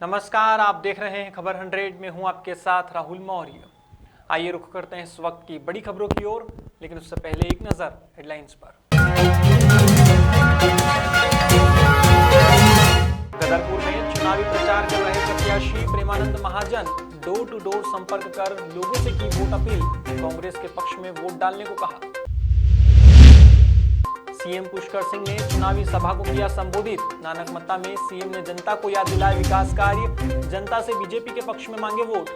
नमस्कार, आप देख रहे हैं खबर 100 में हूं आपके साथ राहुल मौर्य। आइए रुख करते हैं इस वक्त की बड़ी खबरों की ओर, लेकिन उससे पहले एक नजर हेडलाइंस पर। गदरपुर में चुनावी प्रचार कर रहे प्रत्याशी प्रेमानंद महाजन डोर टू डोर संपर्क कर लोगों से की वोट अपील, कांग्रेस के पक्ष में वोट डालने को कहा। सीएम पुष्कर सिंह ने चुनावी सभा को किया संबोधित, नानकमत्ता में सीएम ने जनता को याद दिलाए विकास कार्य, जनता से बीजेपी के पक्ष में मांगे वोट।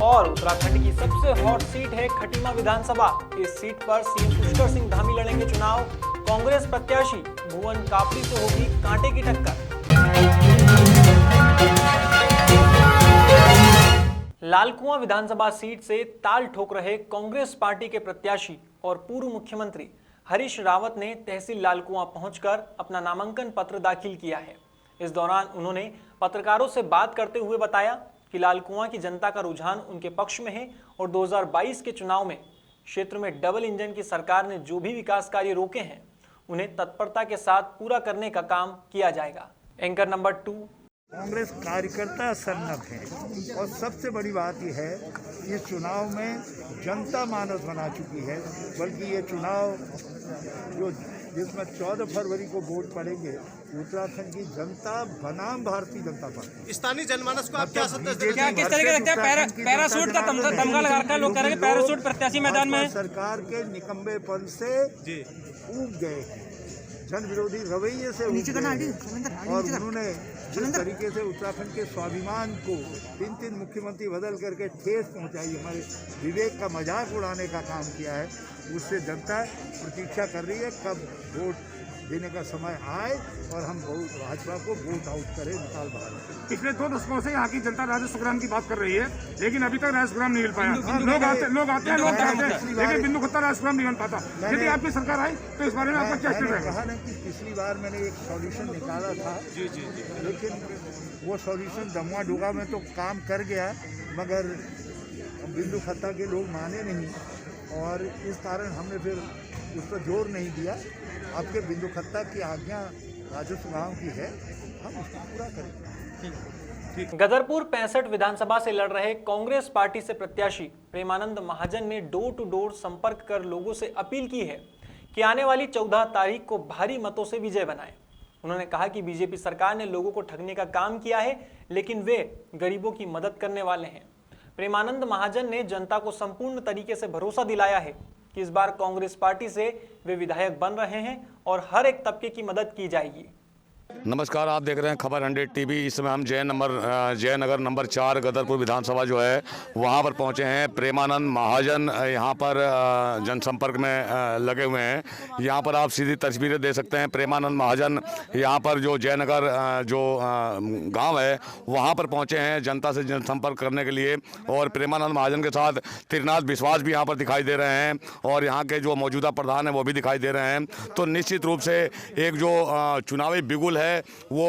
और उत्तराखंड की सबसे हॉट सीट है खटीमा विधानसभा, इस सीट पर सीएम पुष्कर सिंह धामी लड़ेंगे चुनाव, कांग्रेस प्रत्याशी भुवन कापड़ी से होगी कांटे की टक्कर। लालकुआं विधानसभा सीट से ताल ठोक रहे कांग्रेस पार्टी के प्रत्याशी और पूर्व मुख्यमंत्री हरीश रावत ने तहसील लालकुआं पहुंचकर अपना नामांकन पत्र दाखिल किया है। इस दौरान उन्होंने पत्रकारों से बात करते हुए बताया कि लालकुआं की जनता का रुझान उनके पक्ष में है और 2022 के चुनाव में क्षेत्र में डबल इंजन की सरकार ने जो भी विकास कार्य रोके हैं उन्हें तत्परता के साथ पूरा करने का काम किया जाएगा। Anchor number 2। कांग्रेस कार्यकर्ता सन्नद्ध है और सबसे बड़ी बात यह है कि इस चुनाव में जनता मानस बना चुकी है, बल्कि ये चुनाव जिसमें 14 फरवरी को वोट पड़ेंगे, उत्तराखंड की जनता बनाम भारतीय जनता पार्टी स्थानीय जनमानस को आप क्या संदेश देते हैं? किस तरीके लगता है पैराशूट का तमगा लगा रखा है, लोग कह रहे हैं पैराशूट प्रत्याशी मैदान में सरकार के निकम्मेपन से ऊब गए हैं, जन विरोधी रवैये से ऊब गए और उन्होंने जिस तरीके से उत्तराखंड के स्वाभिमान को 3 मुख्यमंत्री बदल करके ठेस पहुंचाई, हमारे विवेक का मजाक उड़ाने का काम किया है, उससे जनता प्रतीक्षा कर रही है कब वोट देने का समय आए और हम भाजपा को वोट आउट करें, निकाल बाहर। पिछले 2 दशकों से यहाँ की जनता राजस्व संग्राम की बात कर रही है, लेकिन अभी तक राजस्व संग्राम नहीं मिल पाया। लोग आते हैं, लेकिन बिंदु खत्ता राजस्व संग्राम नहीं बन पाता। यदि आपकी सरकार आई तो इस बारे में आपका क्या स्टेट रहेगा? कहा ना कि पिछली बार मैंने एक सॉल्यूशन निकाला था, लेकिन वो सॉल्यूशन दमुआ डोगा में तो काम कर गया, मगर बिंदु खत्ता के लोग माने नहीं और इस कारण हमने फिर उस पर जोर नहीं दिया। आपके बिंदु खत्ता की आज्ञा राजस्व गांव की है, हम उसको पूरा करेंगे। गदरपुर 65 विधानसभा से लड़ रहे कांग्रेस पार्टी से प्रत्याशी प्रेमानंद महाजन ने डोर टू डोर संपर्क कर लोगों से अपील की है कि आने वाली 14 तारीख को भारी मतों से विजय बनाएं। उन्होंने कहा कि बीजेपी सरकार ने लोगों को ठगने का काम किया है, लेकिन वे गरीबों की मदद करने वाले हैं। प्रेमानंद महाजन ने जनता को संपूर्ण तरीके से भरोसा दिलाया है कि इस बार कांग्रेस पार्टी से वे विधायक बन रहे हैं और हर एक तबके की मदद की जाएगी। नमस्कार, आप देख रहे हैं खबर 100 टीवी। इस समय हम जयनगर नंबर 4 गदरपुर विधानसभा जो है वहाँ पर पहुँचे हैं। प्रेमानंद महाजन यहाँ पर जनसंपर्क में लगे हुए हैं। यहाँ पर आप सीधी तस्वीरें दे सकते हैं। प्रेमानंद महाजन यहाँ पर जो जयनगर जो गांव है वहाँ पर पहुँचे हैं जनता से जनसंपर्क करने के लिए, और प्रेमानंद महाजन के साथ त्रिनाथ विश्वास भी यहाँ पर दिखाई दे रहे हैं और यहाँ के जो मौजूदा प्रधान हैं वो भी दिखाई दे रहे हैं। तो निश्चित रूप से एक जो चुनावी बिगुल है वो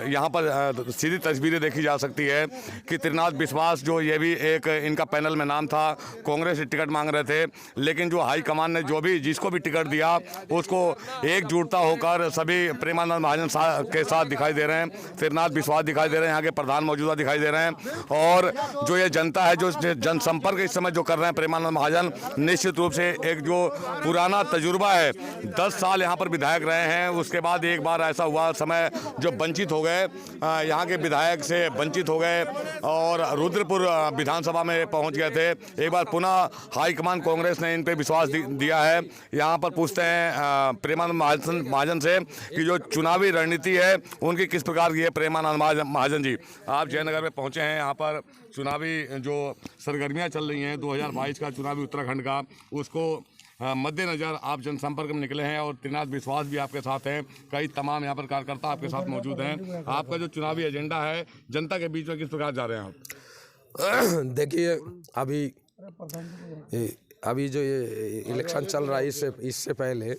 यहाँ पर सीधी तस्वीरें देखी जा सकती है कि त्रिनाथ विश्वास जो ये भी एक इनका पैनल में नाम था, कांग्रेस से टिकट मांग रहे थे, लेकिन जो हाईकमान ने जो भी जिसको भी टिकट दिया उसको एकजुटता होकर सभी प्रेमानंद महाजन के साथ दिखाई दे रहे हैं। त्रिनाथ विश्वास दिखाई दे रहे हैं, यहाँ के प्रधान मौजूदा दिखाई दे रहे हैं, और जो ये जनता है जो जनसंपर्क इस समय जो कर रहे हैं प्रेमानंद महाजन, निश्चित रूप से एक जो पुराना तजुर्बा है, 10 साल यहाँ पर विधायक रहे हैं, उसके बाद एक बार ऐसा हुआ समय जो वंचित हो गए, यहाँ के विधायक से वंचित हो गए और रुद्रपुर विधानसभा में पहुंच गए थे। एक बार पुनः हाईकमान कांग्रेस ने इन पे विश्वास दिया है। यहाँ पर पूछते हैं प्रेमानंद महाजन से कि जो चुनावी रणनीति है उनकी किस प्रकार की है। प्रेमानंद महाजन जी, आप जयनगर में पहुंचे हैं, यहाँ पर चुनावी जो सरगर्मियाँ चल रही हैं 2022 का चुनावी उत्तराखंड का, उसको मद्देनजर आप जनसंपर्क में निकले हैं और त्रिनाथ विश्वास भी आपके साथ हैं, कई तमाम यहाँ पर कार्यकर्ता आपके साथ मौजूद हैं। आपका जो चुनावी एजेंडा है जनता के बीच में किस प्रकार जा रहे हैं आप? देखिए, अभी जो ये इलेक्शन चल रहा है इससे पहले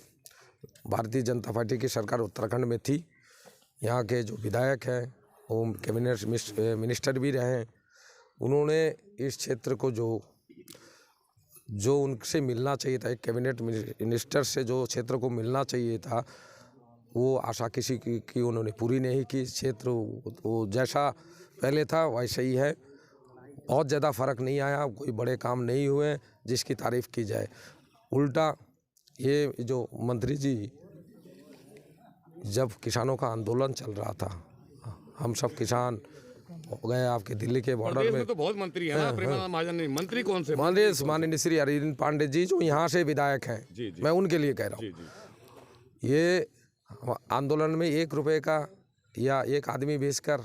भारतीय जनता पार्टी की सरकार उत्तराखंड में थी। यहाँ के जो विधायक हैं वो कैबिनेट मिनिस्टर भी रहे हैं। उन्होंने इस क्षेत्र को जो उनसे मिलना चाहिए था, एक कैबिनेट मिनिस्टर से जो क्षेत्र को मिलना चाहिए था, वो आशा किसी की उन्होंने पूरी नहीं की। क्षेत्र वो जैसा पहले था वैसा ही है, बहुत ज़्यादा फ़र्क नहीं आया, कोई बड़े काम नहीं हुए जिसकी तारीफ़ की जाए। उल्टा ये जो मंत्री जी, जब किसानों का आंदोलन चल रहा था, हम सब किसान हो गए आपके दिल्ली के बॉर्डर में, तो बहुत मंत्री हैं ना, प्रेमानंद महाजन नहीं, मंत्री कौन से? माननीय श्री अरविंद पांडे जी जो यहाँ से विधायक हैं, मैं उनके लिए कह रहा हूँ। ये आंदोलन में 1 रुपए का या एक आदमी बेचकर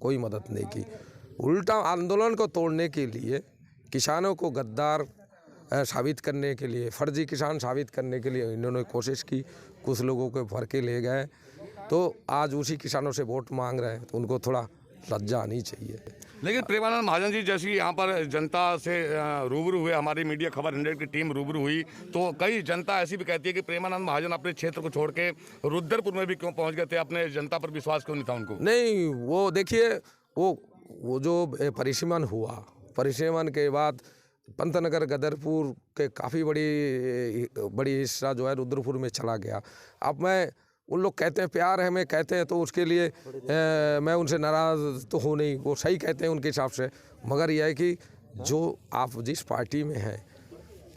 कोई मदद नहीं की। उल्टा आंदोलन को तोड़ने के लिए, किसानों को गद्दार साबित करने के लिए, फर्जी किसान साबित करने के लिए इन्होंने कोशिश की। कुछ लोगों को भर के ले गए, तो आज उसी किसानों से वोट मांग रहे हैं, तो उनको थोड़ा लज्जा आनी चाहिए। लेकिन प्रेमानंद महाजन जी जैसी यहाँ पर जनता से रूबरू हुए, हमारी मीडिया खबर 100 की टीम रूबरू हुई, तो कई जनता ऐसी भी कहती है कि प्रेमानंद महाजन अपने क्षेत्र को छोड़ के रुद्रपुर में भी क्यों पहुँच गए थे, अपने जनता पर विश्वास क्यों नहीं था उनको? नहीं, वो देखिए, वो जो परिसीमन हुआ, परिसीमन के बाद पंतनगर गदरपुर के काफ़ी बड़ी हिस्सा जो है रुद्रपुर में चला गया। अब मैं, उन लोग कहते हैं प्यार है, मैं कहते हैं तो उसके लिए मैं उनसे नाराज़ तो हूँ नहीं, वो सही कहते हैं उनके हिसाब से। मगर यह है कि जो आप जिस पार्टी में हैं,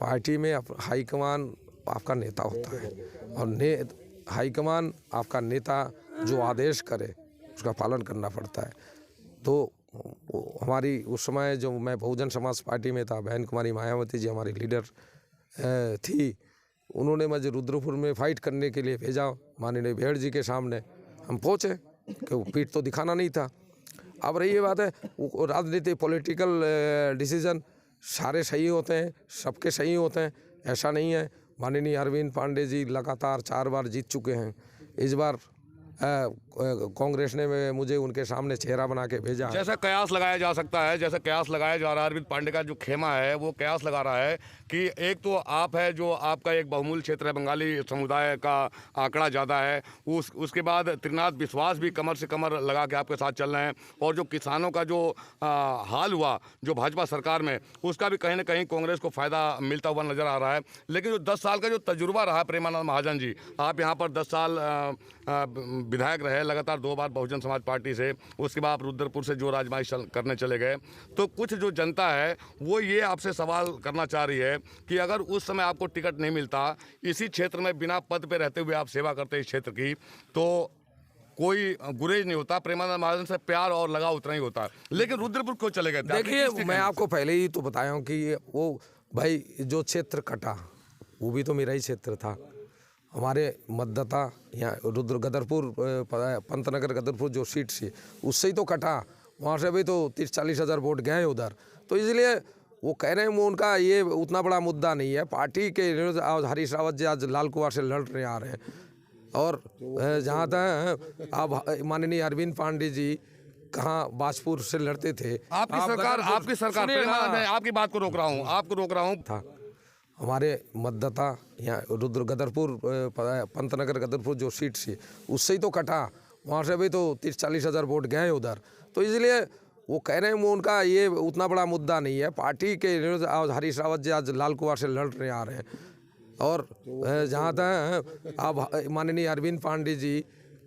पार्टी में हाईकमान आपका नेता होता है, और हाईकमान आपका नेता जो आदेश करे उसका पालन करना पड़ता है। तो हमारी उस समय जो मैं बहुजन समाज पार्टी में था, बहन कुमारी मायावती जी हमारी लीडर थी, उन्होंने मुझे रुद्रपुर में फाइट करने के लिए भेजा। माननीय भेड़ जी के सामने हम पहुँचे, कि पीठ तो दिखाना नहीं था। अब रही ये बात है, राजनीति पॉलिटिकल डिसीजन सारे सही होते हैं, सबके सही होते हैं, ऐसा नहीं है। माननीय अरविंद पांडे जी लगातार 4 बार जीत चुके हैं। इस बार कांग्रेस ने मुझे उनके सामने चेहरा बना के भेजा। जैसा कयास लगाया जा सकता है, जैसा कयास लगाया जा रहा है, अरविंद पांडे का जो खेमा है वो कयास लगा रहा है कि एक तो आप है जो आपका एक बहुमूल्य क्षेत्र है, बंगाली समुदाय का आंकड़ा ज़्यादा है, उसके बाद त्रिनाथ विश्वास भी कमर से कमर लगा के आपके साथ चल रहे हैं, और जो किसानों का जो हाल हुआ जो भाजपा सरकार में, उसका भी कहीं ना कहीं कांग्रेस को फ़ायदा मिलता हुआ नज़र आ रहा है। लेकिन जो 10 साल का जो तजुर्बा रहा प्रेमानंद महाजन जी, आप यहाँ पर 10 साल विधायक रहे, लगातार 2 बार बहुजन समाज पार्टी से, उसके बाद आप रुद्रपुर से जो राजमाइश करने चले गए, तो कुछ जो जनता है वो ये आपसे सवाल करना चाह रही है कि अगर उस समय आपको टिकट नहीं मिलता, इसी क्षेत्र में बिना पद पे रहते हुए आप सेवा करते इस क्षेत्र की, तो कोई गुरेज नहीं होता, प्रेमानंद महाजन से प्यार और लगाव उतना ही होता। लेकिन रुद्रपुर क्यों चले गए? देखिए, मैं आपको पहले ही तो बताया हूँ कि वो भाई जो क्षेत्र कटा वो भी तो मेरा ही क्षेत्र था। हमारे मतदाता यहाँ गदरपुर पंतनगर गदरपुर जो सीट थी उससे ही तो कटा, वहाँ से भी तो 30-40 हज़ार वोट गए उधर। तो इसलिए वो कह रहे हैं, वो उनका ये उतना बड़ा मुद्दा नहीं है। पार्टी के हरीश रावत जी आज लाल कुआं से लड़ने आ रहे हैं, और जहाँ तक आप माननीय अरविंद पांडे जी कहाँ बाजपुर से लड़ते थे। आपकी सरकार आपकी बात को रोक रहा हूँ था। हमारे मतदाता यहाँ गदरपुर पंतनगर गदरपुर जो सीट थी उससे ही तो कटा, वहाँ से भी तो 30-40 हज़ार वोट गए उधर। तो इसलिए वो कह रहे हैं, वो उनका ये उतना बड़ा मुद्दा नहीं है। पार्टी के हरीश रावत जी आज लाल कुआं से लड़ने आ रहे हैं, और जहाँ तक आप माननीय अरविंद पांडे जी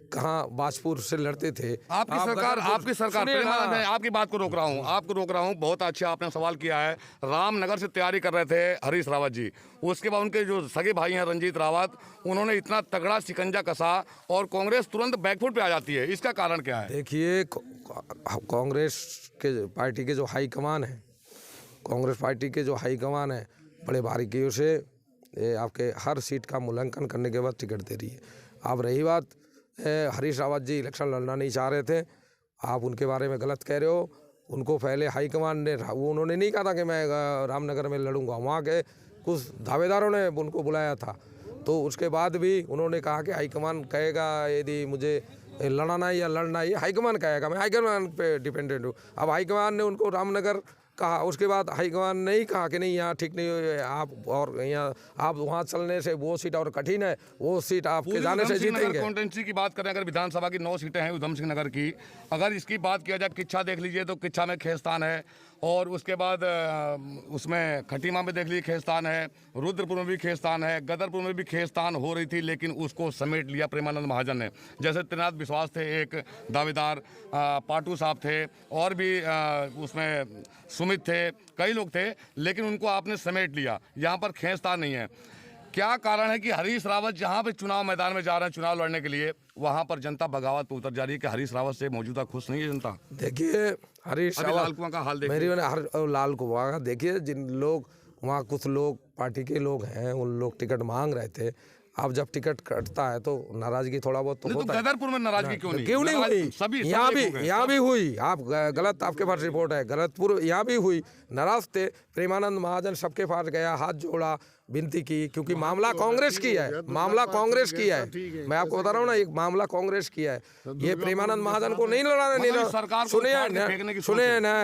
कहाँ बाजपुर से लड़ते थे। आपकी सरकार मैं आपकी बात को रोक रहा हूँ। बहुत अच्छा आपने सवाल किया है। रामनगर से तैयारी कर रहे थे हरीश रावत जी, उसके बाद उनके जो सगे भाई हैं रंजीत रावत, उन्होंने इतना तगड़ा शिकंजा कसा और कांग्रेस तुरंत बैकफुट पे आ जाती है। इसका कारण क्या है? देखिए, कांग्रेस के पार्टी के जो हाईकमान है, कांग्रेस पार्टी के जो हाईकमान है बड़े बारीकियों से आपके हर सीट का मूल्यांकन करने के बाद टिकट दे रही है। अब रही बात, हरीश रावत जी इलेक्शन लड़ना नहीं चाह रहे थे, आप उनके बारे में गलत कह रहे हो। उनको पहले हाईकमान ने, उन्होंने नहीं कहा था कि मैं रामनगर में लड़ूंगा, वहाँ के कुछ दावेदारों ने उनको बुलाया था। तो उसके बाद भी उन्होंने कहा कि हाईकमान कहेगा यदि मुझे लड़ना है या लड़ना है, हाईकमान कहेगा, मैं हाईकमान पे डिपेंडेंट हूँ। अब हाईकमान ने उनको रामनगर कहा, उसके बाद हाईकमान ने ही कहा कि नहीं यहाँ ठीक नहीं है आप, और यहाँ आप वहाँ चलने से वो सीट और कठिन है, वो सीट आपके जाने से जीतेंगे। कॉन्स्टिट्यूंसी की बात करें, अगर विधानसभा की 9 सीटें हैं उधम सिंह नगर की, अगर इसकी बात किया जाए किच्छा देख लीजिए तो किच्छा में खेस्तान है, और उसके बाद उसमें खटीमा में देख लीजिए खेस्तान है, रुद्रपुर में भी खेस्तान है, गदरपुर में भी खेस्तान हो रही थी, लेकिन उसको समेट लिया प्रेमानंद महाजन ने। जैसे त्रिनाथ विश्वास थे एक दावेदार, पाटू साहब थे, और भी उसमें सुमित थे, कई लोग थे, लेकिन उनको आपने समेट लिया। यहाँ पर खेस्तान नहीं है। क्या कारण है कि हरीश रावत जहाँ पे चुनाव मैदान में जा रहे हैं चुनाव लड़ने के लिए, वहाँ पर जनता बगावत पे उतर जा रही है कि हरीश रावत से मौजूदा खुश नहीं है जनता? देखिए हरीश रावत, लाल कुआं का हाल देखिए। मेरी हर लाल कुआं का देखिए, जिन लोग वहाँ कुछ लोग पार्टी के लोग हैं, उन लोग टिकट मांग रहे थे। अब जब टिकट कटता है तो नाराजगी थोड़ा बहुत तो होता है। गदरपुर में नाराजगी क्यों नहीं हुई? सभी यहाँ भी हुई। आप गलत, आपके पास रिपोर्ट है, गलतपुर यहाँ भी हुई। नाराज थे। प्रेमानंद महाजन सबके पास गया, हाथ जोड़ा, विनती की, क्योंकि मामला कांग्रेस की है, मामला कांग्रेस की है। मैं आपको बता रहा हूँ ना, एक मामला कांग्रेस की है। ये प्रेमानंद महाजन को नहीं लड़ाना, नहीं सुने ना,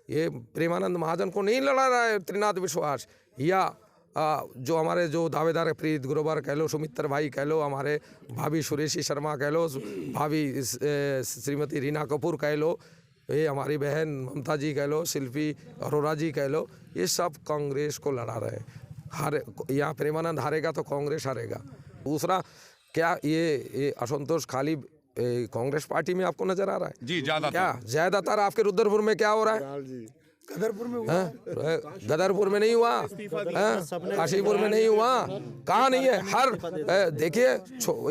ये प्रेमानंद महाजन को नहीं लड़ा रहा है त्रिनाथ विश्वास, या जो हमारे जो दावेदार है, प्रीत ग्रोवर कह लो, सुमित्र भाई कह लो, हमारे भाभी सुरेशी शर्मा कह लो, भाभी श्रीमती रीना कपूर कह लो, ये हमारी बहन ममता जी कह लो, शिल्पी अरोरा जी कह लो, ये सब कांग्रेस को लड़ा रहे हैं। यहाँ प्रेमानंद हारेगा तो कांग्रेस हारेगा। दूसरा, क्या ये असंतोष खाली कांग्रेस पार्टी में आपको नजर आ रहा है? जी, ज्यादातर आपके रुद्रपुर में क्या हो रहा है? गदरपुर में हुआ, गदरपुर में नहीं हुआ, काशीपुर में नहीं हुआ, कहाँ नहीं है? हर देखिए,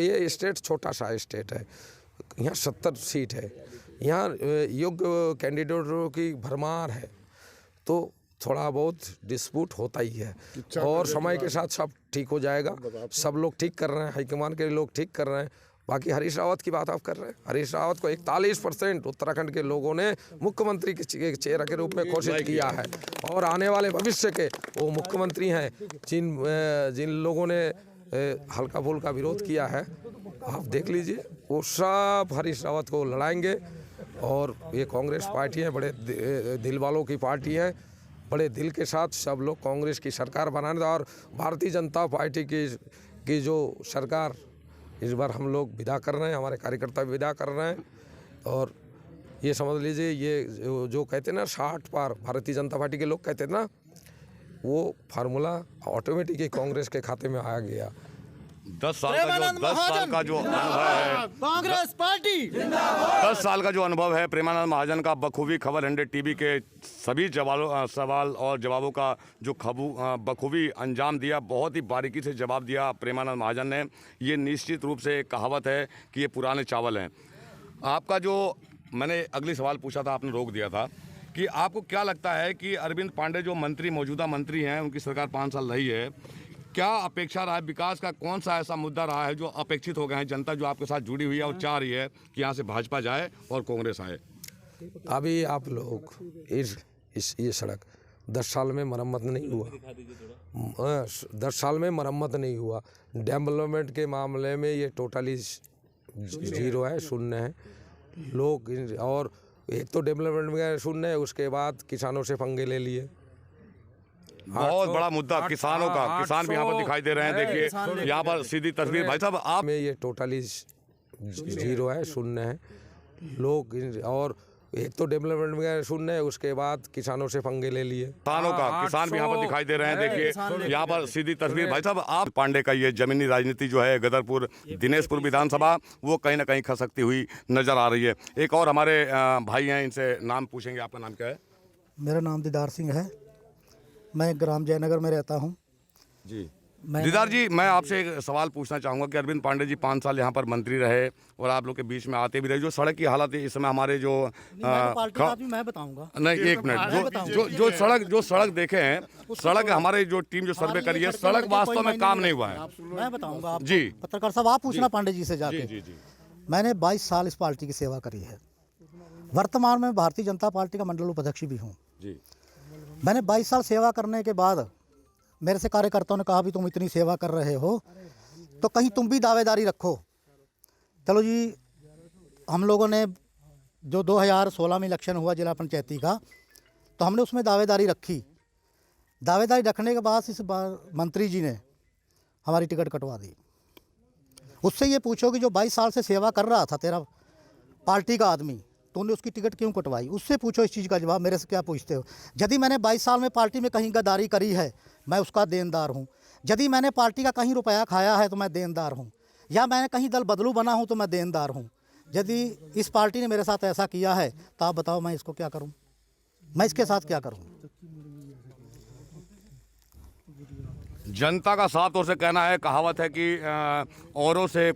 ये स्टेट छोटा सा स्टेट है, यहाँ 70 सीट है, यहाँ योग्य कैंडिडेटों की भरमार है, तो थोड़ा बहुत डिस्प्यूट होता ही है, और समय के साथ सब ठीक हो जाएगा। सब लोग ठीक कर रहे हैं, हाईकमान के लोग ठीक कर रहे हैं। बाकी हरीश रावत की बात आप कर रहे हैं, हरीश रावत को 41% उत्तराखंड के लोगों ने मुख्यमंत्री के चेहरा के रूप में घोषित किया है, और आने वाले भविष्य के वो मुख्यमंत्री हैं। जिन लोगों ने हल्का फुल्का विरोध किया है, आप देख लीजिए, वो सब हरीश रावत को लड़ाएंगे। और ये कांग्रेस पार्टी है, बड़े दिल वालों की पार्टी है, बड़े दिल के साथ सब लोग कांग्रेस की सरकार बनाने, और भारतीय जनता पार्टी की जो सरकार इस बार हम लोग विदा कर रहे हैं, हमारे कार्यकर्ता भी विदा कर रहे हैं। और ये समझ लीजिए, ये जो कहते हैं ना 60 पार, भारतीय जनता पार्टी के लोग कहते हैं ना, वो फार्मूला ऑटोमेटिक ही कांग्रेस के खाते में आ गया। 10 साल का जो अनुभव है कांग्रेस पार्टी, 10 साल का जो अनुभव है प्रेमानंद महाजन का, बखूबी खबर 100 टीवी के सभी सवाल और जवाबों का जो बखूबी अंजाम दिया, बहुत ही बारीकी से जवाब दिया प्रेमानंद महाजन ने। ये निश्चित रूप से एक कहावत है कि ये पुराने चावल हैं। आपका जो मैंने अगली सवाल पूछा था, आपने रोक दिया था, कि आपको क्या लगता है कि अरविंद पांडे जो मौजूदा मंत्री हैं, उनकी सरकार 5 साल रही है, क्या अपेक्षा रहा है विकास का? कौन सा ऐसा मुद्दा रहा है जो अपेक्षित हो गए हैं, जनता जो आपके साथ जुड़ी हुई है और चाह रही है कि यहाँ से भाजपा जाए और कांग्रेस आए? अभी आप लोग ये सड़क 10 साल में मरम्मत नहीं हुआ, 10 साल में मरम्मत नहीं हुआ। डेवलपमेंट के मामले में ये टोटली जीरो है, शून्य है। लोग, और एक तो डेवलपमेंट में शून्य है, उसके बाद किसानों से पंगे ले लिए। बहुत बड़ा मुद्दा किसानों का, किसान भी यहाँ पर दिखाई दे रहे हैं। देखिए यहाँ पर सीधी तस्वीर, भाई साहब आप में ये टोटली जीरो है, शून्य है। लोग, और एक तो डेवलपमेंट में शून्य है, उसके बाद किसानों से पंगे ले लिए। किसानों का, किसान भी यहाँ पर दिखाई दे रहे हैं। देखिए यहाँ पर सीधी तस्वीर, भाई साहब आप पांडे का ये जमीनी राजनीति जो है गदरपुर दिनेशपुर विधानसभा, वो कहीं ना कहीं खसकती हुई नजर आ रही है। एक और हमारे भाई हैं, इनसे नाम पूछेंगे। आपका नाम क्या है? मेरा नाम दीदार सिंह है, मैं ग्राम जयनगर में रहता हूँ। जी दीदार जी, मैं आपसे एक सवाल पूछना चाहूँगा कि अरविंद पांडे जी 5 साल यहाँ पर मंत्री रहे और आप लोग के बीच में आते भी रहे, जो सड़क की हालत है इस समय हमारे जो मैं बताऊंगा। नहीं, एक मिनट, जो सड़क देखे हैं, सड़क हमारे जो टीम जो सर्वे करी है, सड़क वास्तव में काम नहीं हुआ है। मैं बताऊंगा जी। पत्रकार साहब, आप पूछना पांडे जी से जाके। जी। मैंने 22 साल इस पार्टी की सेवा करी है, वर्तमान में भारतीय जनता पार्टी का मंडल उपाध्यक्ष भी हूँ। मैंने 22 साल सेवा करने के बाद मेरे से कार्यकर्ताओं ने कहा भी तुम इतनी सेवा कर रहे हो तो कहीं तुम भी दावेदारी रखो। चलो जी, हम लोगों ने जो 2016 में इलेक्शन हुआ जिला पंचायती का, तो हमने उसमें दावेदारी रखी। दावेदारी रखने के बाद इस बार मंत्री जी ने हमारी टिकट कटवा दी। उससे ये पूछो कि जो 22 साल से सेवा कर रहा था तेरा पार्टी का आदमी, तूने उसकी टिकट क्यों कटवाई? उससे पूछो इस चीज़ का जवाब, मेरे से क्या पूछते हो? यदि मैंने 22 साल में पार्टी में कहीं गद्दारी करी है, मैं उसका देनदार हूँ। यदि मैंने पार्टी का कहीं रुपया खाया है तो मैं देनदार हूँ, या मैंने कहीं दल बदलू बना हूँ तो मैं देनदार हूँ। यदि इस पार्टी ने मेरे साथ ऐसा किया है तो आप बताओ मैं इसको क्या करूँ? मैं इसके साथ क्या करूँ? जनता का साफ तौर से कहना है, कहावत है कि औरों से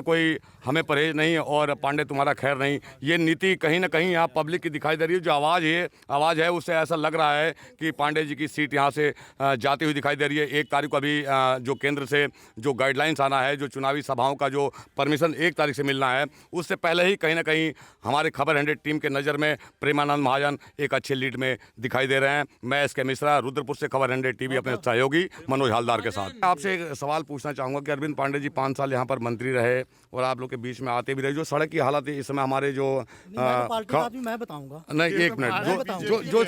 कोई हमें परहेज नहीं और पांडे तुम्हारा खैर नहीं। ये नीति कहीं ना कहीं यहाँ पब्लिक की दिखाई दे रही है। जो आवाज़ है उससे ऐसा लग रहा है कि पांडे जी की सीट यहाँ से जाती हुई दिखाई दे रही है। 1 तारीख को अभी जो केंद्र से जो गाइडलाइंस आना है, जो चुनावी सभाओं का जो परमिशन 1 तारीख से मिलना है, उससे पहले ही कहीं ना कहीं हमारे खबर 100 टीम के नज़र में प्रेमानंद महाजन एक अच्छे लीड में दिखाई दे रहे हैं। मैं एस के मिश्रा, रुद्रपुर से खबर 100 टीवी अपने सहयोगी मनोज हालदार के साथ। आपसे एक सवाल पूछना चाहूँगा कि अरविंद पांडे जी 5 साल यहाँ पर मंत्री रहे और आप लोग के बीच में आते भी रहे। जो सड़क की हालत है इस समय हमारे जो मैं बताऊंगा नहीं, 1 मिनट, जो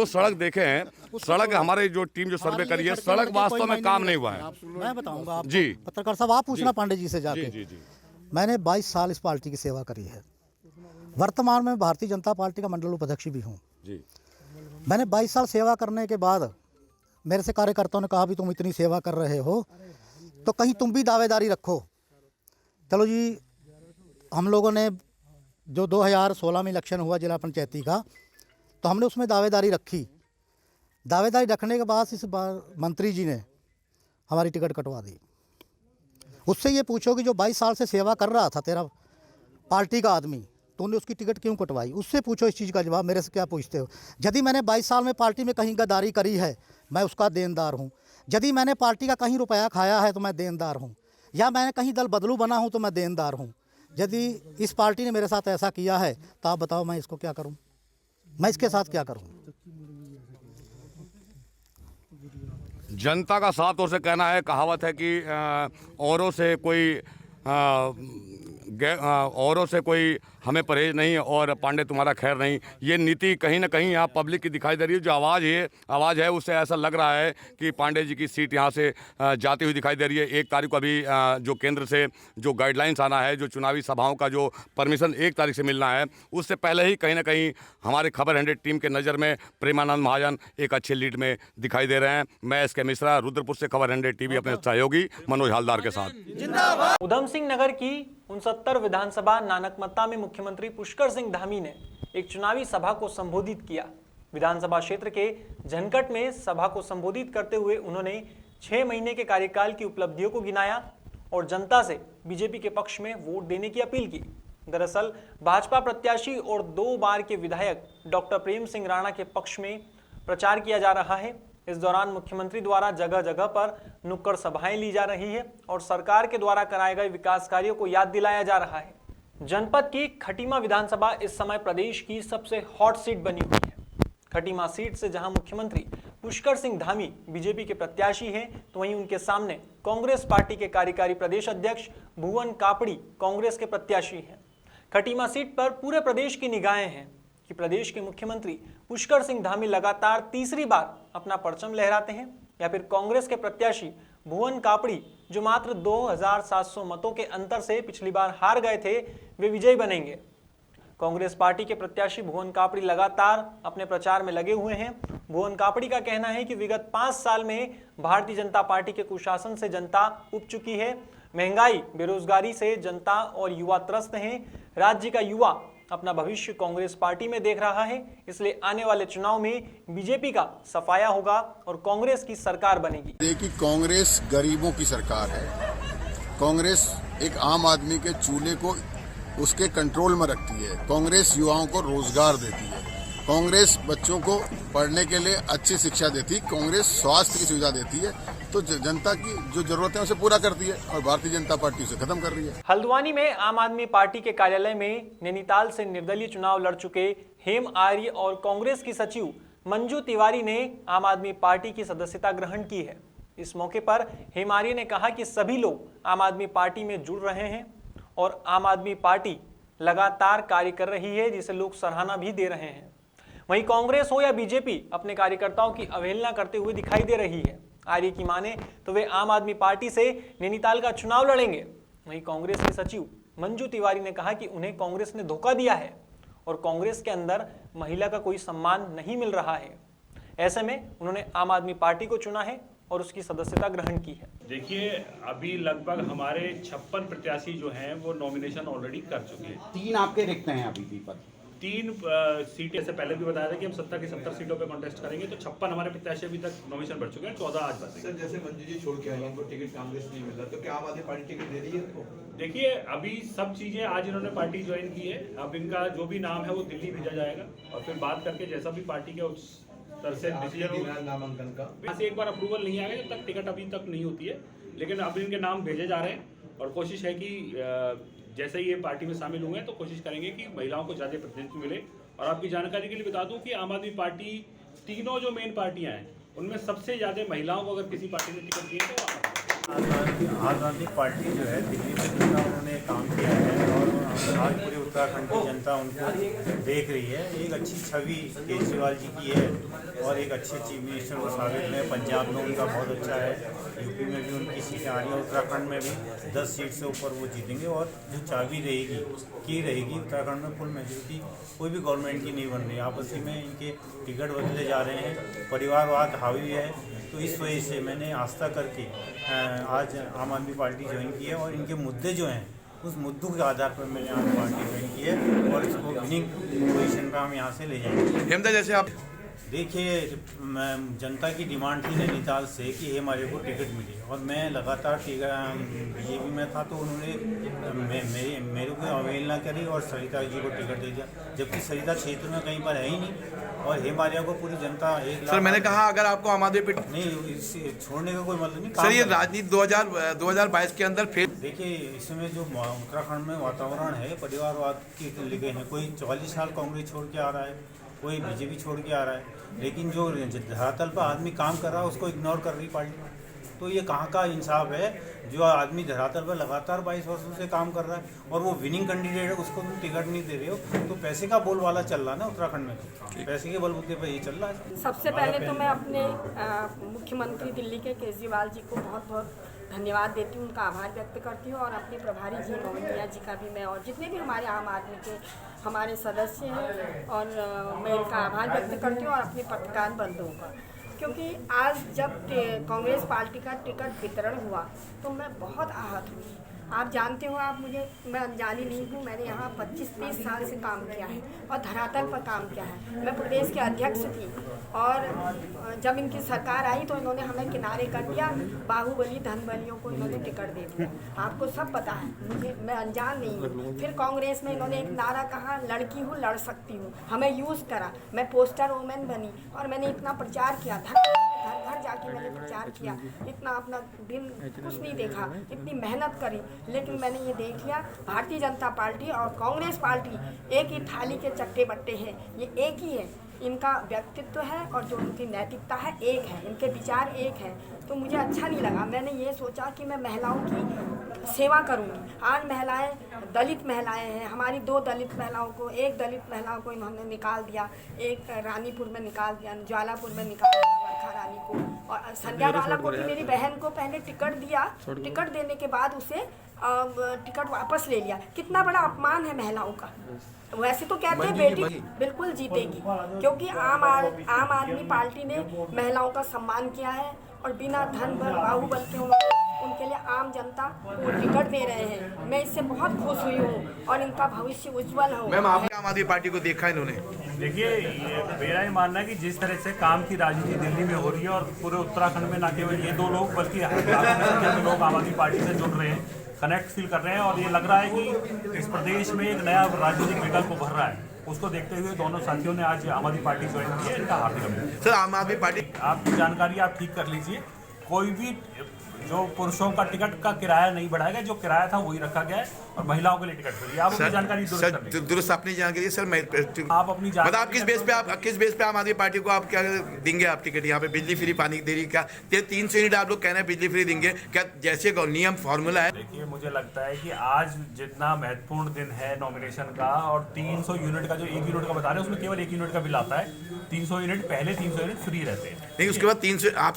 सड़क देखे हैं, सड़क हमारे जो टीम जो सर्वे करी है, सड़क वास्तव में काम नहीं हुआ है। मैं बताऊंगा आप जी। पत्रकार साहब, आप पूछना पांडे जी से जाके। जी। मैंने 22 साल इस पार्टी की सेवा करी है। वर्तमान में भारतीय जनता पार्टी का मंडल उपाध्यक्ष भी हूँ जी। मैंने 22 साल सेवा करने के बाद मेरे से कार्यकर्ताओं ने कहा भी तुम इतनी सेवा कर रहे हो तो कहीं तुम भी दावेदारी रखो। चलो जी, हम लोगों ने जो 2016 में इलेक्शन हुआ जिला पंचायती का, तो हमने उसमें दावेदारी रखी। दावेदारी रखने के बाद इस बार मंत्री जी ने हमारी टिकट कटवा दी। उससे ये पूछो कि जो 22 साल से सेवा कर रहा था तेरा पार्टी का आदमी, तूने उसकी टिकट क्यों कटवाई? उससे पूछो इस चीज़ का जवाब, मेरे से क्या पूछते हो? यदि मैंने 22 साल में पार्टी में कहीं गद्दारी करी है, मैं उसका देनदार हूँ। यदि मैंने पार्टी का कहीं रुपया खाया है तो मैं देनदार हूँ, या मैंने कहीं दल बदलू बना हूँ तो मैं देनदार हूँ। यदि इस पार्टी ने मेरे साथ ऐसा किया है तो आप बताओ मैं इसको क्या करूं? मैं इसके साथ क्या करूं? जनता का साफ तौर से कहना है, कहावत है कि औरों से कोई हमें परहेज नहीं और पांडे तुम्हारा खैर नहीं। ये नीति कहीं ना कहीं यहाँ पब्लिक की दिखाई दे रही है। जो आवाज़ है उससे ऐसा लग रहा है कि पांडे जी की सीट यहाँ से जाती हुई दिखाई दे रही है। 1 तारीख को अभी जो केंद्र से जो गाइडलाइंस आना है, जो चुनावी सभाओं का जो परमिशन 1 तारीख से मिलना है, उससे पहले ही कहीं ना कहीं हमारे खबर 100 टीम के नज़र में प्रेमानंद महाजन एक अच्छे लीड में दिखाई दे रहे हैं। मैं एस के मिश्रा, रुद्रपुर से खबर 100 टीवी अपने सहयोगी मनोज हालदार के साथ। उधम सिंह नगर की 69 विधानसभा नानकमत्ता में मुख्यमंत्री पुष्कर सिंह धामी ने एक चुनावी सभा को संबोधित किया। विधानसभा क्षेत्र के झनकट में सभा को संबोधित करते हुए उन्होंने 6 महीने के कार्यकाल की उपलब्धियों को गिनाया और जनता से बीजेपी के पक्ष में वोट देने की अपील की। दरअसल भाजपा प्रत्याशी और 2 बार के विधायक डॉक्टर प्रेम सिंह राणा के पक्ष में प्रचार किया जा रहा है। इस दौरान मुख्यमंत्री द्वारा जगह जगह पर नुक्कड़ सभाएं ली जा रही है और सरकार के द्वारा कराए गए विकास कार्यों को याद दिलाया जा रहा है। जनपद की खटीमा विधानसभा इस समय प्रदेश की सबसे हॉट सीट बनी हुई है। खटीमा सीट से जहां मुख्यमंत्री पुष्कर सिंह धामी बीजेपी के प्रत्याशी हैं, तो वहीं उनके सामने कांग्रेस पार्टी के कार्यकारी प्रदेश अध्यक्ष भुवन कापड़ी कांग्रेस के प्रत्याशी हैं। खटीमा सीट पर पूरे प्रदेश की निगाहें हैं कि प्रदेश के मुख्यमंत्री पुष्कर सिंह धामी लगातार तीसरी बार अपना परचम लहराते हैं या फिर कांग्रेस के प्रत्याशी भुवन कापड़ी, जो मात्र 2700 मतों के अंतर से पिछली बार हार गए थे, वे विजयी बनेंगे। कांग्रेस पार्टी के प्रत्याशी भुवन कापड़ी लगातार अपने प्रचार में लगे हुए हैं। भुवन कापड़ी का कहना है कि विगत 5 साल में भारतीय जनता पार्टी के कुशासन से जनता उब चुकी है। महंगाई, बेरोजगारी से जनता और युवा त्रस्त हैं। राज्य का युवा अपना भविष्य कांग्रेस पार्टी में देख रहा है, इसलिए आने वाले चुनाव में बीजेपी का सफाया होगा और कांग्रेस की सरकार बनेगी। देखिए, कांग्रेस गरीबों की सरकार है। कांग्रेस एक आम आदमी के चूल्हे को उसके कंट्रोल में रखती है। कांग्रेस युवाओं को रोजगार देती है। कांग्रेस बच्चों को पढ़ने के लिए अच्छी शिक्षा देती है। कांग्रेस स्वास्थ्य की सुविधा देती है, तो जनता की जो जरूरतें हैं उसे पूरा करती है और भारतीय जनता पार्टी उसे खत्म कर रही है। हल्द्वानी में आम आदमी पार्टी के कार्यालय में नैनीताल से निर्दलीय चुनाव लड़ चुके हेम आर्य और कांग्रेस की सचिव मंजू तिवारी ने आम आदमी पार्टी की सदस्यता ग्रहण की है। इस मौके पर हेम आर्य ने कहा कि सभी लोग आम आदमी पार्टी में जुड़ रहे हैं और आम आदमी पार्टी लगातार कार्य कर रही है, जिसे लोग सराहना भी दे रहे हैं। वहीं कांग्रेस हो या बीजेपी अपने कार्यकर्ताओं की अवहेलना करते हुए दिखाई दे रही है। आर्य की माने तो वे आम आदमी पार्टी से नैनीताल का चुनाव लड़ेंगे। वहीं कांग्रेस की सचिव मंजू तिवारी ने कहा कि उन्हें कांग्रेस ने धोखा दिया है और कांग्रेस के अंदर महिला का कोई सम्मान नहीं मिल रहा है। ऐसे में उन्होंने आम आदमी पार्टी को चुना है और उसकी सदस्यता ग्रहण की है। देखिए, अभी लगभग हमारे 56 प्रत्याशी जो हैं वो नॉमिनेशन ऑलरेडी कर चुके हैं। 3 आपके रिक्त हैं अभी भी पद। 3 सीटें से पहले भी बताया था कि हम 70 की 70 सीटों पे कॉन्टेस्ट करेंगे, तो 56 हमारे प्रत्याशी अभी तक नॉमिनेशन भर चुके हैं, 14 आज बचे। सर, जैसे मंजू जी छोड़ के आए हैं, उनको टिकट कांग्रेस नहीं मिल रहा, तो क्या आम आदमी पार्टी टिकट दे रही है उनको? देखिए, अभी सब चीजें आज इन्होंने पार्टी ज्वाइन की है। अब इनका जो भी नाम है वो दिल्ली भेजा जाएगा और फिर बात करके जैसा भी पार्टी के उस तरह से डिसीजन नामांकन का वहाँ से एक बार अप्रूवल नहीं आएगा, जब तक टिकट अभी तक नहीं होती है। लेकिन अब इनके नाम भेजे जा रहे हैं और कोशिश है कि जैसे ही ये पार्टी में शामिल हुए हैं तो कोशिश करेंगे कि महिलाओं को ज़्यादा प्रतिनिधित्व मिले। और आपकी जानकारी के लिए बता दूं कि आम आदमी पार्टी, तीनों जो मेन पार्टियां हैं उनमें सबसे ज़्यादा महिलाओं को अगर किसी पार्टी ने टिकट दिए तो आम आदमी पार्टी जो है दिल्ली में जितना उन्होंने काम किया है और आज पूरे उत्तराखंड की जनता उनको देख रही है। एक अच्छी छवि केजरीवाल जी की है और एक अच्छे चीफ मिनिस्टर को साबित में पंजाब में उनका बहुत अच्छा है, यूपी में भी उनकी सीटें आ रही हैं, उत्तराखंड में भी 10 सीट से ऊपर वो जीतेंगे। और जो चाबी रहेगी उत्तराखंड में फुल मेजोरिटी कोई भी गवर्नमेंट की नहीं बन रही, आपसी में इनके टिकट बदले जा रहे हैं, परिवारवाद हावी है। तो इस वजह से मैंने आस्था करके आज आम आदमी पार्टी ज्वाइन की है और इनके मुद्दे जो हैं उस मुद्दों के आधार पर मैंने आम पार्टी ज्वाइन की है और इसको विनिंग पोजीशन पर हम यहाँ से ले जाएंगे। जैसे आप देखिए, जनता की डिमांड थी नैनीताल से कि हमारे को टिकट मिले और मैं लगातार बीजेपी में था तो उन्होंने मेरे को अवहेलना करी और सरिता जी को टिकट दे दिया, जबकि सरिता क्षेत्र में कहीं पर है ही नहीं और हेमालिया को पूरी जनता 1 लाख। सर, मैंने कहा अगर आपको आम आदमी पार्टी नहीं, इसे छोड़ने का कोई मतलब नहीं। सर, ये राजनीति 2022 के अंदर फिर देखिए, इसमें जो उत्तराखंड में वातावरण है परिवारवाद के लेके है, कोई 44 साल कांग्रेस छोड़ के आ रहा है, कोई बीजेपी छोड़ के आ रहा है, लेकिन जो धरातल पर आदमी काम कर रहा है उसको इग्नोर कर रही पार्टी। तो ये कहाँ का इंसाफ है? जो आदमी धरातल पर लगातार 22 वर्षों से काम कर रहा है और वो विनिंग कैंडिडेट है, उसको तुम टिकट नहीं दे रहे हो, तो पैसे का बोलबाला चल रहा है ना उत्तराखंड में, पैसे के बलबूते पर ये चल रहा है। सबसे पहले तो मैं अपने मुख्यमंत्री दिल्ली के केजरीवाल जी को बहुत बहुत धन्यवाद देती हूँ, उनका आभार व्यक्त करती हूँ और अपने प्रभारी जी मोहनिया जी का भी मैं और जितने भी हमारे आम आदमी के हमारे सदस्य हैं और मैं इनका आभार व्यक्त करती हूँ और अपने पत्रकार बंधुओं का, क्योंकि आज जब कांग्रेस पार्टी का टिकट वितरण हुआ तो मैं बहुत आहत हुई। आप जानते हो, आप मुझे, मैं अनजानी नहीं हूँ, मैंने यहाँ 25-30 साल से काम किया है और धरातल पर काम किया है। मैं प्रदेश के अध्यक्ष थी और जब इनकी सरकार आई तो इन्होंने हमें किनारे कर दिया, बाहुबली धनबलियों को इन्होंने टिकट दे दिया। आपको सब पता है, मुझे, मैं अनजान नहीं हूँ। फिर कांग्रेस में इन्होंने एक नारा कहा, लड़की हूँ लड़ सकती हूँ, हमें यूज़ करा, मैं पोस्टर वोमेन बनी और मैंने इतना प्रचार किया, घर घर जाके मैंने प्रचार किया, इतना अपना दिन कुछ नहीं देखा, इतनी मेहनत करी, लेकिन मैंने ये देख लिया भारतीय जनता पार्टी और कांग्रेस पार्टी एक ही थाली के चट्टे बट्टे हैं, ये एक ही है। इनका व्यक्तित्व है और जो उनकी नैतिकता है एक है, इनके विचार एक हैं, तो मुझे अच्छा नहीं लगा। मैंने ये सोचा कि मैं महिलाओं की सेवा करूंगी। आज महिलाएं, दलित महिलाएं हैं हमारी, 2 दलित महिलाओं को, एक दलित महिलाओं को इन्होंने निकाल दिया, एक रानीपुर में निकाल दिया, ज्वालापुर में निकाल दिया वर्षा रानी को, और संध्या वाला को भी मेरी बहन को पहले टिकट दिया, टिकट देने के बाद उसे टिकट वापस ले लिया। कितना बड़ा अपमान है महिलाओं का। वैसे तो कहते हैं बेटी बिल्कुल जीतेगी, क्योंकि आम आदमी पार्टी ने महिलाओं का सम्मान किया है और बिना धन बल बाहुबल के उनके लिए आम जनता को टिकट दे रहे हैं। मैं इससे बहुत खुश हुई हूँ और इनका भविष्य उज्जवल हो। मैम, आपने आम आदमी पार्टी को देखा इन्होंने? देखिए, मेरा ये मानना है कि जिस तरह से काम की राजनीति दिल्ली में हो रही है और पूरे उत्तराखंड में न केवल ये 2 लोग बल्कि संख्या में लोग आम आदमी पार्टी से जुड़ रहे हैं, कनेक्ट फील कर रहे हैं और ये लग रहा है कि इस प्रदेश में एक नया राजनीतिक विकल्प उभर रहा है। उसको देखते हुए दोनों साथियों ने आज आम आदमी पार्टी ज्वाइन की है, इनका हार्दिक अभिनंदन। सर, आम आदमी पार्टी, आपकी जानकारी आप ठीक कर लीजिए, कोई भी जो पुरुषों का टिकट का किराया नहीं बढ़ाएगा, जो किराया था वही रखा गया है और महिलाओं के लिए टिकट फ्री। आप अपनी जानकारी दुरुस्त अपनी जानकारी सर, मैं आप अपनी मतलब आप किस बेस पे आम आदमी पार्टी को आप क्या देंगे आप टिकट? यहाँ पे बिजली फ्री, पानी दे रही, क्या 300 यूनिट आप लोग कह रहे हैं बिजली फ्री देंगे, क्या जैसे नियम फॉर्मूला है? देखिए, मुझे लगता है कि आज जितना महत्वपूर्ण दिन है नॉमिनेशन का, और 300 यूनिट का जो 1 यूनिट का बता रहे हैं उसमें केवल 1 यूनिट का बिल आता है। 300 यूनिट पहले 300 यूनिट फ्री रहते हैं, नहीं उसके बाद 300 आप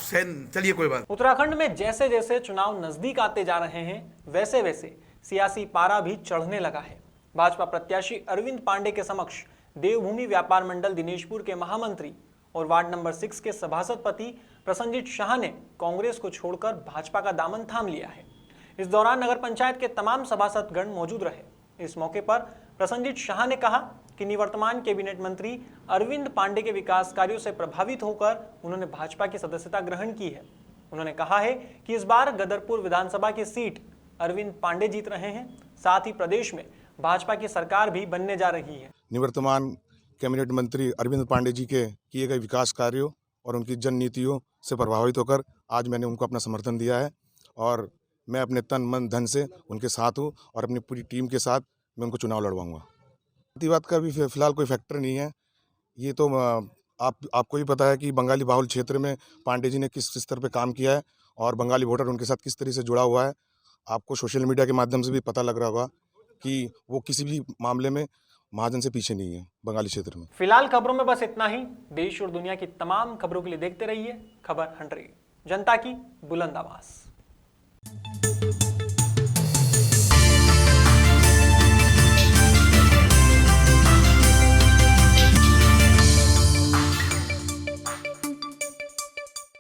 चलिए कोई बात। उत्तराखंड में जैसे जैसे चुनाव नजदीक आते जा रहे हैं वैसे वैसे सियासी पारा भी चढ़ने लगा है। भाजपा प्रत्याशी अरविंद पांडे के समक्ष देवभूमि व्यापार मंडल दिनेशपुर के महामंत्री और वार्ड नंबर 6 के सभासद पति प्रसन्नजीत शाह ने कांग्रेस को छोड़कर भाजपा का दामन थाम लिया है। इस दौरान नगर पंचायत के तमाम सभासदगण मौजूद रहे। इस मौके पर प्रसन्नजीत शाह ने कहा कि निवर्तमान कैबिनेट मंत्री अरविंद पांडे के विकास कार्यों से प्रभावित होकर उन्होंने भाजपा की सदस्यता ग्रहण की है। उन्होंने कहा है कि इस बार गदरपुर विधानसभा की सीट अरविंद पांडे जीत रहे हैं, साथ ही प्रदेश में भाजपा की सरकार भी बनने जा रही है। निवर्तमान कैबिनेट मंत्री अरविंद पांडे जी के किए गए विकास कार्यों और उनकी जन नीतियों से प्रभावित होकर आज मैंने उनको अपना समर्थन दिया है और मैं अपने तन मन धन से उनके साथ हूँ और अपनी पूरी टीम के साथ मैं उनको चुनाव लड़वाऊंगा। जातिवाद का भी फिलहाल कोई फैक्टर नहीं है। ये तो आपको ही पता है कि बंगाली बाहुल क्षेत्र में पांडे जी ने किस स्तर पर काम किया है और बंगाली वोटर उनके साथ किस तरह से जुड़ा हुआ है। आपको सोशल मीडिया के माध्यम से भी पता लग रहा होगा कि वो किसी भी मामले में महाजन से पीछे नहीं है बंगाली क्षेत्र में। फिलहाल खबरों में बस इतना ही। देश और दुनिया की तमाम खबरों के लिए देखते रहिए खबर 100, जनता की बुलंद आवाज।